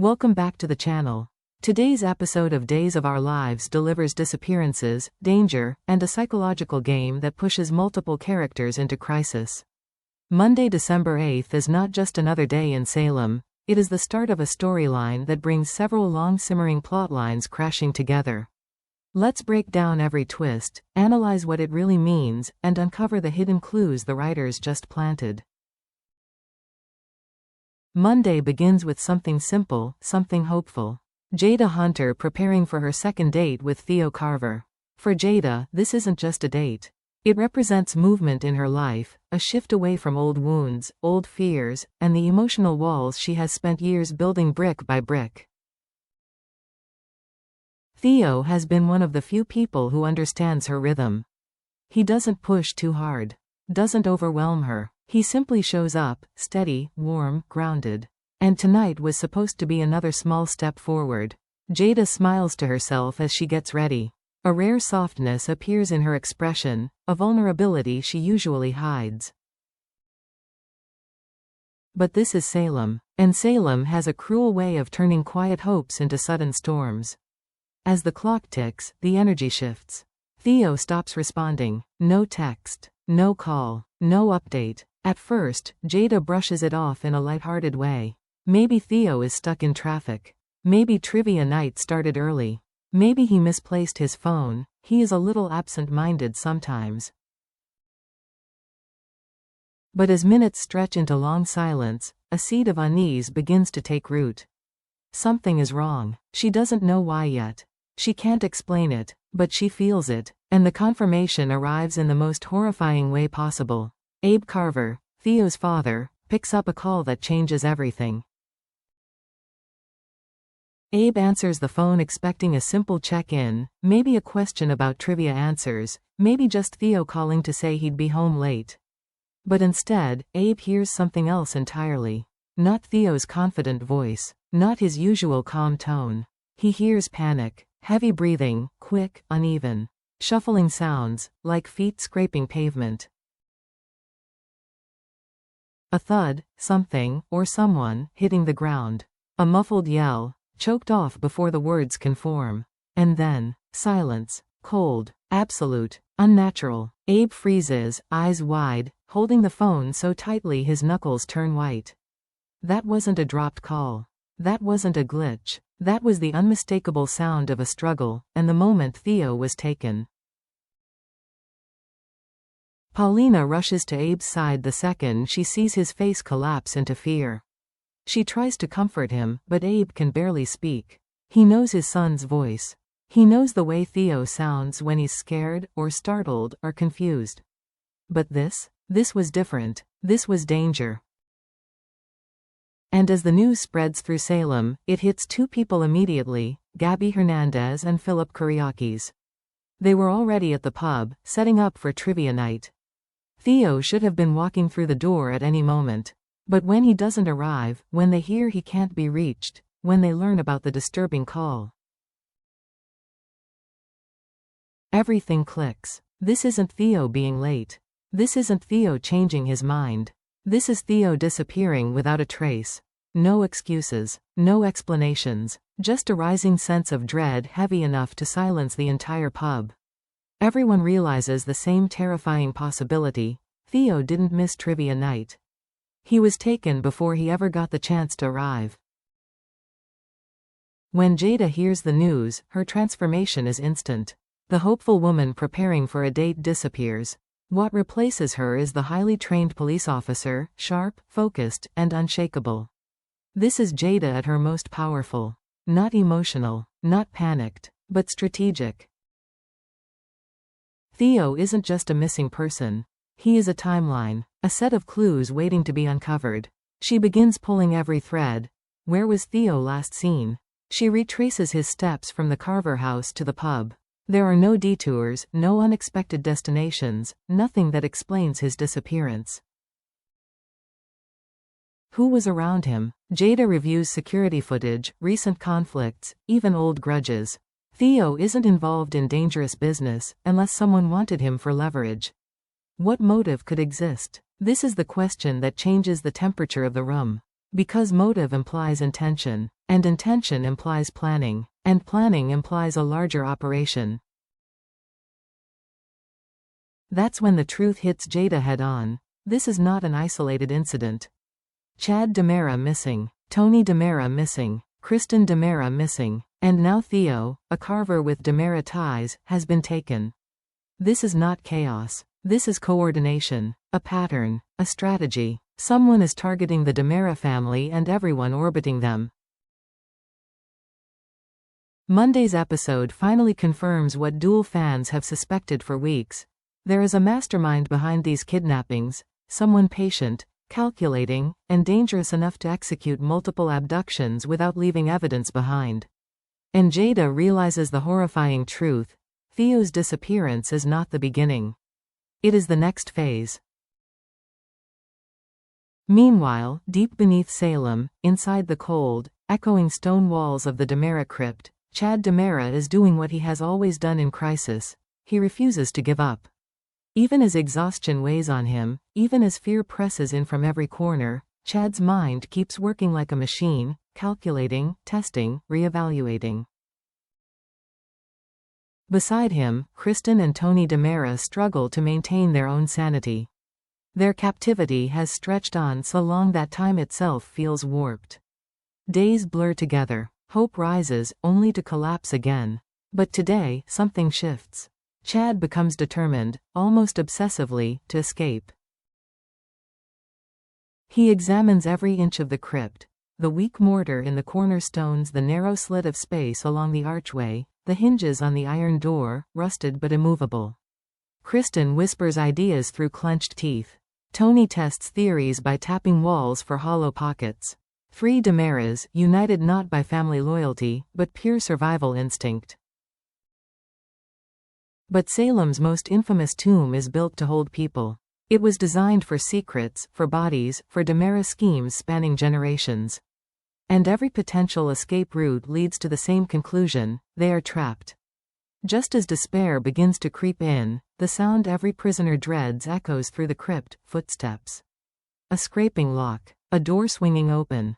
Welcome back to the channel. Today's episode of Days of Our Lives delivers disappearances, danger, and a psychological game that pushes multiple characters into crisis. Monday, December 8th is not just another day in Salem, it is the start of a storyline that brings several long-simmering plotlines crashing together. Let's break down every twist, analyze what it really means, and uncover the hidden clues the writers just planted. Monday begins with something simple, something hopeful. Jada Hunter preparing for her second date with Theo Carver. For Jada, this isn't just a date. It represents movement in her life, a shift away from old wounds, old fears, and the emotional walls she has spent years building brick by brick. Theo has been one of the few people who understands her rhythm. He doesn't push too hard, doesn't overwhelm her. He simply shows up, steady, warm, grounded. And tonight was supposed to be another small step forward. Jada smiles to herself as she gets ready. A rare softness appears in her expression, a vulnerability she usually hides. But this is Salem, and Salem has a cruel way of turning quiet hopes into sudden storms. As the clock ticks, the energy shifts. Theo stops responding. No text, no call, no update. At first, Jada brushes it off in a lighthearted way. Maybe Theo is stuck in traffic. Maybe trivia night started early. Maybe he misplaced his phone. He is a little absent-minded sometimes. But as minutes stretch into long silence, a seed of unease begins to take root. Something is wrong. She doesn't know why yet. She can't explain it, but she feels it, and the confirmation arrives in the most horrifying way possible. Abe Carver, Theo's father, picks up a call that changes everything. Abe answers the phone expecting a simple check-in, maybe a question about trivia answers, maybe just Theo calling to say he'd be home late. But instead, Abe hears something else entirely. Not Theo's confident voice, not his usual calm tone. He hears panic, heavy breathing, quick, uneven, shuffling sounds, like feet scraping pavement. A thud, something, or someone, hitting the ground. A muffled yell, choked off before the words can form. And then, silence, cold, absolute, unnatural. Abe freezes, eyes wide, holding the phone so tightly his knuckles turn white. That wasn't a dropped call. That wasn't a glitch. That was the unmistakable sound of a struggle, and the moment Theo was taken. Paulina rushes to Abe's side the second she sees his face collapse into fear. She tries to comfort him, but Abe can barely speak. He knows his son's voice. He knows the way Theo sounds when he's scared, or startled, or confused. But this was different. This was danger. And as the news spreads through Salem, it hits two people immediately, Gabby Hernandez and Philip Kuriakis. They were already at the pub, setting up for trivia night. Theo should have been walking through the door at any moment. But when he doesn't arrive, when they hear he can't be reached, when they learn about the disturbing call, everything clicks. This isn't Theo being late. This isn't Theo changing his mind. This is Theo disappearing without a trace. No excuses, no explanations, just a rising sense of dread heavy enough to silence the entire pub. Everyone realizes the same terrifying possibility. Theo didn't miss trivia night. He was taken before he ever got the chance to arrive. When Jada hears the news, her transformation is instant. The hopeful woman preparing for a date disappears. What replaces her is the highly trained police officer, sharp, focused, and unshakable. This is Jada at her most powerful. Not emotional, not panicked, but strategic. Theo isn't just a missing person. He is a timeline, a set of clues waiting to be uncovered. She begins pulling every thread. Where was Theo last seen? She retraces his steps from the Carver house to the pub. There are no detours, no unexpected destinations, nothing that explains his disappearance. Who was around him? Jada reviews security footage, recent conflicts, even old grudges. Theo isn't involved in dangerous business, unless someone wanted him for leverage. What motive could exist? This is the question that changes the temperature of the room. Because motive implies intention, and intention implies planning, and planning implies a larger operation. That's when the truth hits Jada head-on. This is not an isolated incident. Chad DiMera missing, Tony DiMera missing, Kristen DiMera missing, and now Theo, a carver with DiMera ties, has been taken. This is not chaos. This is coordination, a pattern, a strategy. Someone is targeting the DiMera family and everyone orbiting them. Monday's episode finally confirms what DOOL fans have suspected for weeks. There is a mastermind behind these kidnappings, someone patient, calculating, and dangerous enough to execute multiple abductions without leaving evidence behind. And Jada realizes the horrifying truth: Theo's disappearance is not the beginning. It is the next phase. Meanwhile, deep beneath Salem, inside the cold, echoing stone walls of the DiMera crypt, Chad DiMera is doing what he has always done in crisis. He refuses to give up. Even as exhaustion weighs on him, even as fear presses in from every corner, Chad's mind keeps working like a machine, calculating, testing, reevaluating. Beside him, Kristen and Tony DiMera struggle to maintain their own sanity. Their captivity has stretched on so long that time itself feels warped. Days blur together, hope rises, only to collapse again. But today, something shifts. Chad becomes determined, almost obsessively, to escape. He examines every inch of the crypt: the weak mortar in the cornerstones, the narrow slit of space along the archway, the hinges on the iron door, rusted but immovable. Kristen whispers ideas through clenched teeth. Tony tests theories by tapping walls for hollow pockets. Three DiMeras, united not by family loyalty, but pure survival instinct. But Salem's most infamous tomb is built to hold people. It was designed for secrets, for bodies, for DiMera schemes spanning generations. And every potential escape route leads to the same conclusion: they are trapped. Just as despair begins to creep in, the sound every prisoner dreads echoes through the crypt: footsteps. A scraping lock. A door swinging open.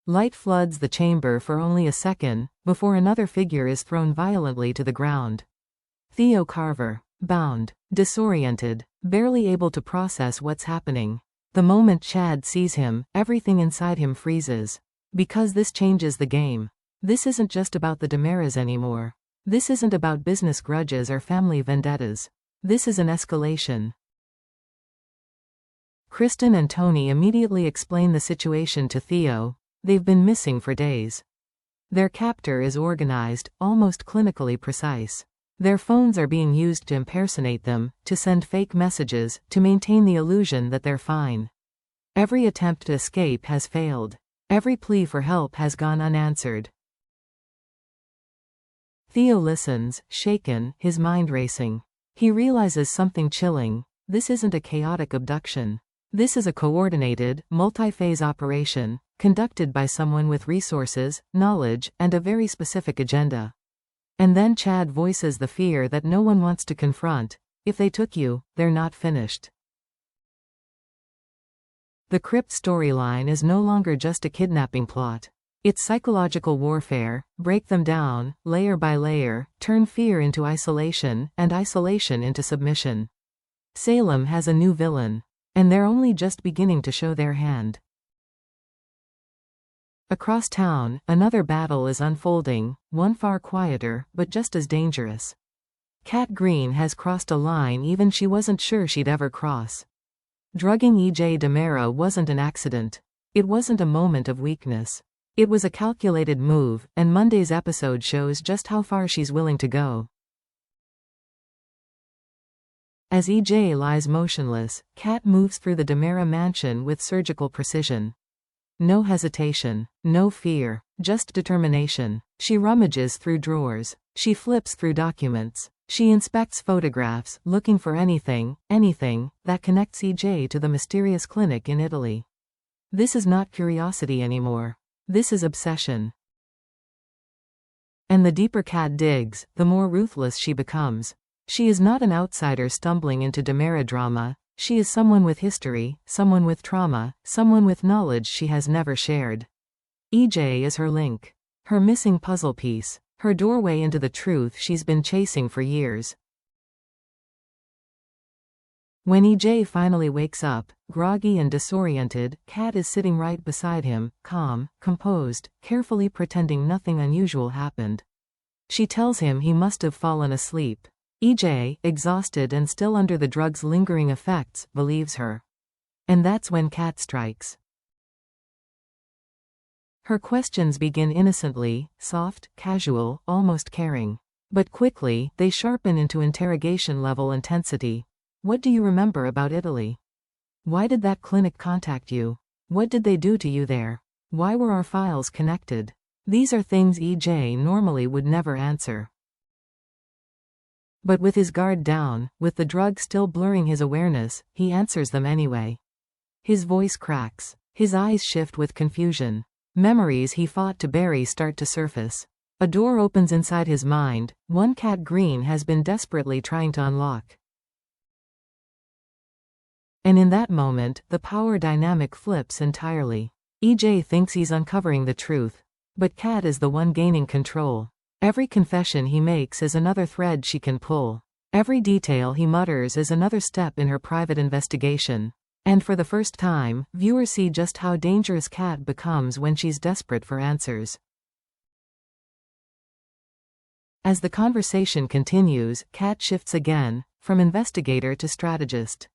Light floods the chamber for only a second, before another figure is thrown violently to the ground. Theo Carver. Bound. Disoriented. Barely able to process what's happening. The moment Chad sees him, everything inside him freezes. Because this changes the game. This isn't just about the DiMeras anymore. This isn't about business grudges or family vendettas. This is an escalation. Kristen and Tony immediately explain the situation to Theo. They've been missing for days. Their captor is organized, almost clinically precise. Their phones are being used to impersonate them, to send fake messages, to maintain the illusion that they're fine. Every attempt to escape has failed. Every plea for help has gone unanswered. Theo listens, shaken, his mind racing. He realizes something chilling: this isn't a chaotic abduction. This is a coordinated, multi-phase operation, conducted by someone with resources, knowledge, and a very specific agenda. And then Chad voices the fear that no one wants to confront: if they took you, they're not finished. The crypt storyline is no longer just a kidnapping plot. It's psychological warfare: break them down, layer by layer, turn fear into isolation, and isolation into submission. Salem has a new villain. And they're only just beginning to show their hand. Across town, another battle is unfolding, one far quieter, but just as dangerous. Kat Green has crossed a line even she wasn't sure she'd ever cross. Drugging E.J. DiMera wasn't an accident. It wasn't a moment of weakness. It was a calculated move, and Monday's episode shows just how far she's willing to go. As E.J. lies motionless, Kat moves through the DiMera mansion with surgical precision. No hesitation, no fear, just determination. She rummages through drawers. She flips through documents. She inspects photographs, looking for anything that connects E.J. to the mysterious clinic in Italy. This is not curiosity anymore. This is obsession. And the deeper Kat digs, the more ruthless she becomes. She is not an outsider stumbling into DiMera drama. She is someone with history, someone with trauma, someone with knowledge she has never shared. EJ is her link. Her missing puzzle piece. Her doorway into the truth she's been chasing for years. When EJ finally wakes up, groggy and disoriented, Kat is sitting right beside him, calm, composed, carefully pretending nothing unusual happened. She tells him he must have fallen asleep. EJ, exhausted and still under the drug's lingering effects, believes her. And that's when Kat strikes. Her questions begin innocently, soft, casual, almost caring. But quickly, they sharpen into interrogation-level intensity. What do you remember about Italy? Why did that clinic contact you? What did they do to you there? Why were our files connected? These are things EJ normally would never answer. But with his guard down, with the drug still blurring his awareness, he answers them anyway. His voice cracks. His eyes shift with confusion. Memories he fought to bury start to surface. A door opens inside his mind, one Kat Green has been desperately trying to unlock. And in that moment, the power dynamic flips entirely. EJ thinks he's uncovering the truth. But Kat is the one gaining control. Every confession he makes is another thread she can pull. Every detail he mutters is another step in her private investigation. And for the first time, viewers see just how dangerous Kat becomes when she's desperate for answers. As the conversation continues, Kat shifts again, from investigator to strategist.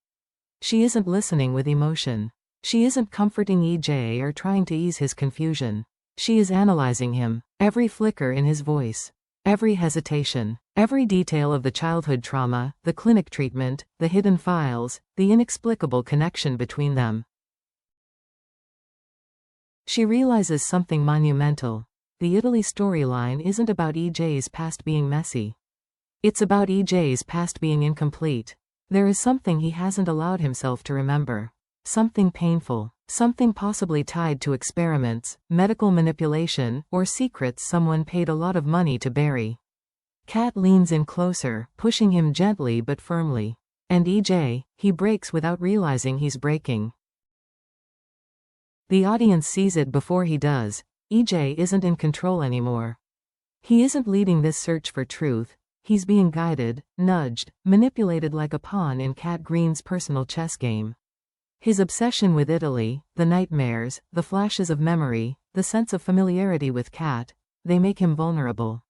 She isn't listening with emotion. She isn't comforting EJ or trying to ease his confusion. She is analyzing him, every flicker in his voice, every hesitation, every detail of the childhood trauma, the clinic treatment, the hidden files, the inexplicable connection between them. She realizes something monumental. The Italy storyline isn't about EJ's past being messy. It's about EJ's past being incomplete. There is something he hasn't allowed himself to remember. Something painful. Something possibly tied to experiments, medical manipulation, or secrets someone paid a lot of money to bury. Kat leans in closer, pushing him gently but firmly. And EJ, he breaks without realizing he's breaking. The audience sees it before he does. EJ isn't in control anymore. He isn't leading this search for truth. He's being guided, nudged, manipulated like a pawn in Kat Green's personal chess game. His obsession with Italy, the nightmares, the flashes of memory, the sense of familiarity with Kat, they make him vulnerable.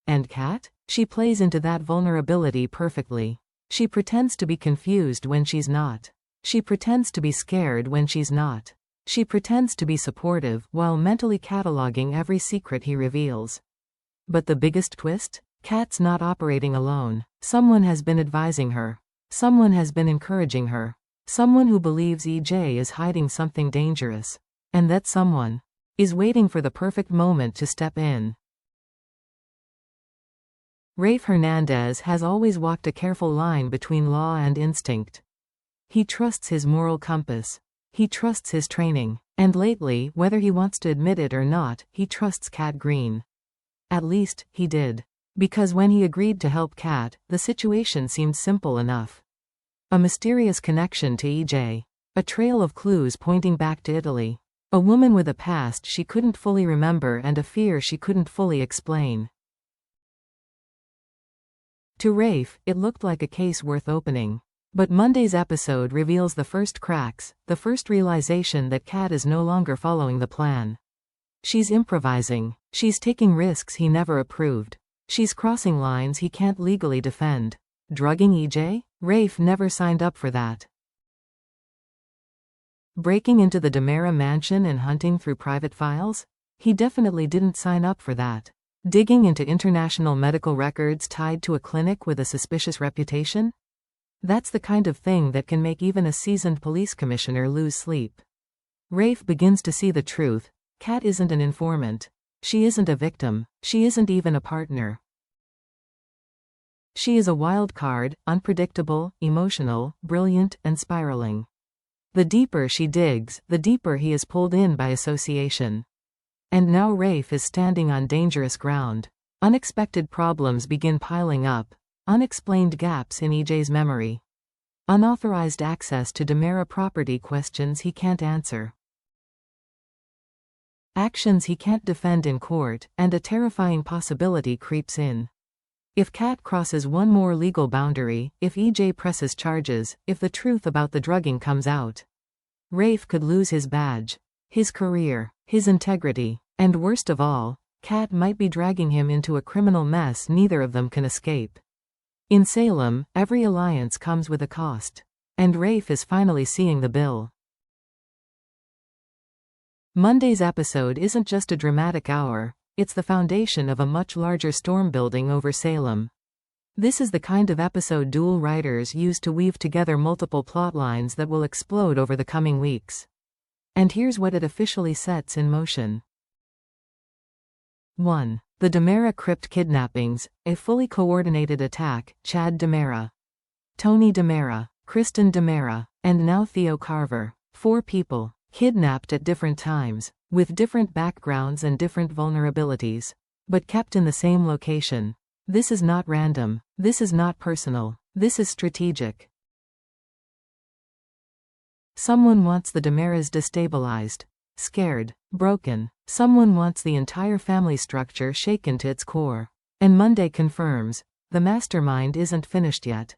And Kat? She plays into that vulnerability perfectly. She pretends to be confused when she's not. She pretends to be scared when she's not. She pretends to be supportive while mentally cataloging every secret he reveals. But the biggest twist? Kat's not operating alone. Someone has been advising her. Someone has been encouraging her. Someone who believes EJ is hiding something dangerous. And that someone is waiting for the perfect moment to step in. Rafe Hernandez has always walked a careful line between law and instinct. He trusts his moral compass. He trusts his training. And lately, whether he wants to admit it or not, he trusts Kat Green. At least, he did. Because when he agreed to help Kat, the situation seemed simple enough. A mysterious connection to EJ. A trail of clues pointing back to Italy. A woman with a past she couldn't fully remember and a fear she couldn't fully explain. To Rafe, it looked like a case worth opening. But Monday's episode reveals the first cracks, the first realization that Kat is no longer following the plan. She's improvising. She's taking risks he never approved. She's crossing lines he can't legally defend. Drugging EJ? Rafe never signed up for that. Breaking into the DiMera mansion and hunting through private files? He definitely didn't sign up for that. Digging into international medical records tied to a clinic with a suspicious reputation? That's the kind of thing that can make even a seasoned police commissioner lose sleep. Rafe begins to see the truth. Kat isn't an informant. She isn't a victim. She isn't even a partner. She is a wild card, unpredictable, emotional, brilliant, and spiraling. The deeper she digs, the deeper he is pulled in by association. And now Rafe is standing on dangerous ground. Unexpected problems begin piling up. unexplained gaps in EJ's memory, unauthorized access to DiMera property, questions he can't answer, actions he can't defend in court, and a terrifying possibility creeps in. If Kat crosses one more legal boundary, if EJ presses charges, if the truth about the drugging comes out, Rafe could lose his badge, his career, his integrity, and worst of all, Kat might be dragging him into a criminal mess neither of them can escape. In Salem, every alliance comes with a cost. And Rafe is finally seeing the bill. Monday's episode isn't just a dramatic hour, it's the foundation of a much larger storm building over Salem. This is the kind of episode DOOL writers use to weave together multiple plotlines that will explode over the coming weeks. And here's what it officially sets in motion. 1. The DiMera crypt kidnappings, a fully coordinated attack. Chad DiMera, Tony DiMera, Kristen DiMera, and now Theo Carver. 4 people, kidnapped at different times, with different backgrounds and different vulnerabilities, but kept in the same location. This is not random, this is not personal, this is strategic. Someone wants the DiMeras destabilized, scared, broken. Someone wants the entire family structure shaken to its core. And Monday confirms, the mastermind isn't finished yet.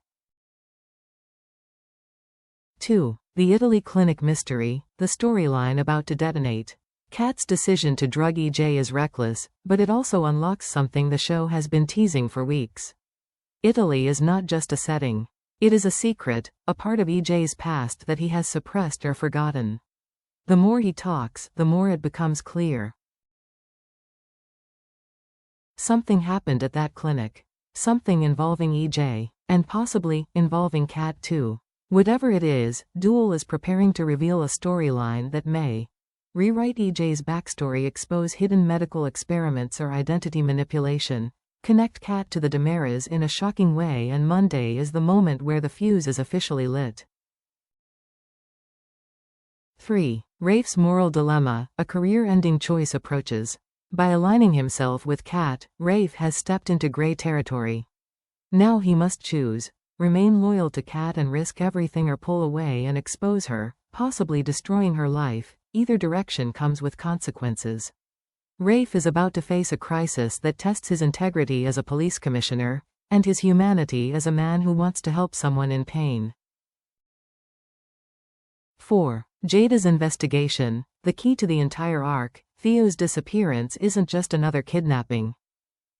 2. The Italy clinic mystery, the storyline about to detonate. Kat's decision to drug EJ is reckless, but it also unlocks something the show has been teasing for weeks. Italy is not just a setting. It is a secret, a part of EJ's past that he has suppressed or forgotten. The more he talks, the more it becomes clear. Something happened at that clinic. Something involving EJ, and possibly involving Kat too. Whatever it is, DOOL is preparing to reveal a storyline that may rewrite EJ's backstory, expose hidden medical experiments or identity manipulation, connect Kat to the DiMeras in a shocking way, and Monday is the moment where the fuse is officially lit. 3. Rafe's moral dilemma, a career-ending choice approaches. By aligning himself with Kat, Rafe has stepped into gray territory. Now he must choose: remain loyal to Kat and risk everything, or pull away and expose her, possibly destroying her life. Either direction comes with consequences. Rafe is about to face a crisis that tests his integrity as a police commissioner, and his humanity as a man who wants to help someone in pain. 4. Jada's investigation, the key to the entire arc. Theo's disappearance isn't just another kidnapping.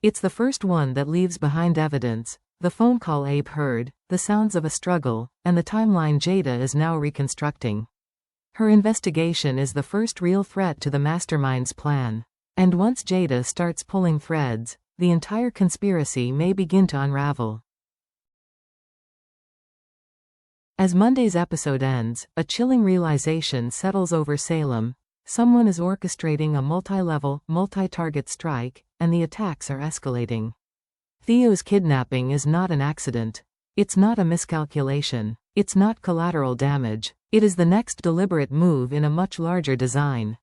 It's the first one that leaves behind evidence: the phone call Abe heard, the sounds of a struggle, and the timeline Jada is now reconstructing. Her investigation is the first real threat to the mastermind's plan. And once Jada starts pulling threads, the entire conspiracy may begin to unravel. As Monday's episode ends, a chilling realization settles over Salem. Someone is orchestrating a multi-level, multi-target strike, and the attacks are escalating. Theo's kidnapping is not an accident. It's not a miscalculation. It's not collateral damage. It is the next deliberate move in a much larger design.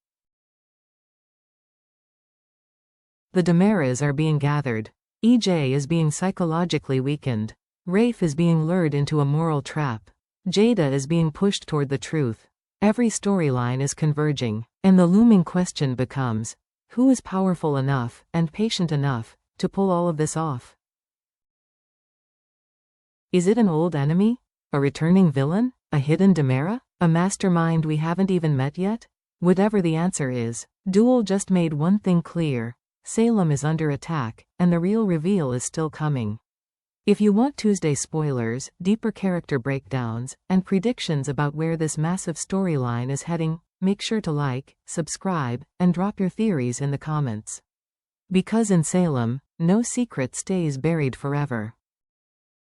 The DiMeras are being gathered. EJ is being psychologically weakened. Rafe is being lured into a moral trap. Jada is being pushed toward the truth. Every storyline is converging, and the looming question becomes: who is powerful enough, and patient enough, to pull all of this off? Is it an old enemy? A returning villain? A hidden DiMera? A mastermind we haven't even met yet? Whatever the answer is, DOOL just made one thing clear: Salem is under attack, and the real reveal is still coming. If you want Tuesday spoilers, deeper character breakdowns, and predictions about where this massive storyline is heading, make sure to like, subscribe, and drop your theories in the comments. Because in Salem, no secret stays buried forever.